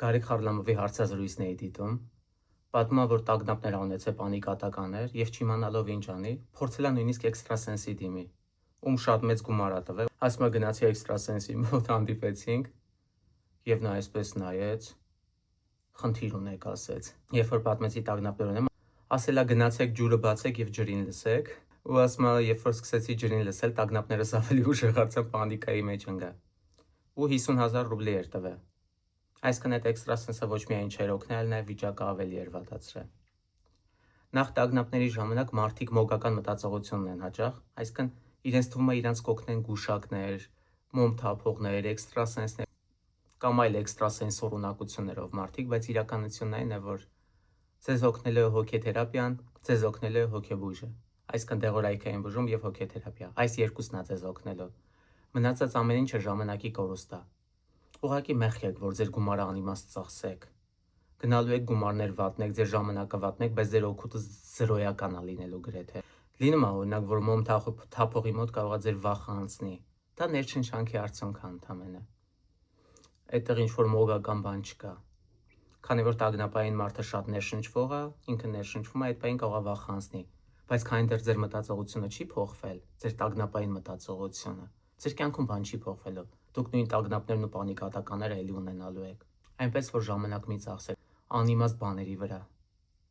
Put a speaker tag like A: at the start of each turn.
A: Գարիկ Խարլամովի հարցազրույցն էի դիտում, պատմում որ տագնապներ ունեցել պանիկատականներ եւ չիմանալով ինչ անի, փորձել է նույնիսկ էքստրասենսի դիմի, ում շատ մեծ գումար ա տվել, ասում է գնացի էքստրասենսի մոտ հանդիպեցինք եւ նա այսպես նայեց, խնդիր ունեք ասեց, երբ որ պատմեցի տագնապներ ունեմ, ասելա գնացեք ջուրը բացեք եւ ջրին լսեք, ու ասում է երբ որ սկսեցի ջրին լսել, տագնապներս ավելի ուժեղացան, պանիկայի մեջ ընկա, ու 50,000 ռուբլի էր տվել։ Այսինքն այդ էքստրասենսը ոչ միայն չէր օգնել, այլ նաև վիճակը ավելի էր վատացրել։ Նախ տագնապների ժամանակ մարդիկ մոգական մտածողությունն են հաճախ, այսինքն իրենց թվում է իրանց կօգնեն գուշակներ, մոմ թափողներ, էքստրասենսներ կամ այլ էքստրասենսոր ունակություններով մարդիկ, բայց իրականությունն այն է, որ ձեզ օգնել է հոգեթերապիան, ձեզ օգնել է հոգեբույժը, այսինքն դեղորայքային բուժում եւ հոգեթերապիա։ Այս երկուսն է ձեզ օգնելու։ Մնացած ամեն ինչը ժամանակի կորուստ է։ Ուղղակի մեղք եք, որ ձեր գումարը անիմաստ ծախսեք։ Գնալու եք գումարներ վատնեք, ձեր ժամանակը վատնեք, բայց ձեր օգուտը զրոյական է լինելու գրեթե։ Լինում է օրինակ, որ մոմ թափողի մոտ կարող է ձեր վախը անցնի։ Դա ներշնչանքի արդյունք է ընդամենը։ Այդտեղ ինչ որ մոգական բան չկա։ Քանի որ տագնապային մարդը շատ ներշնչվող է, ինքը ներշնչվում է, այդ բանին կարող է վախ անցնի։ Բայց քանի դեռ ձեր մտածողությունը չի փոխվել, ձեր տագնապային մտածողությունը, ձեր կյանքում բան չի փոխվելու։ Դուք նույն տագնապներն ու պանիկատականները էլի ունենալու եք։ Այնպես որ ժամանակ մի ծախսեք անիմաստ բաների վրա։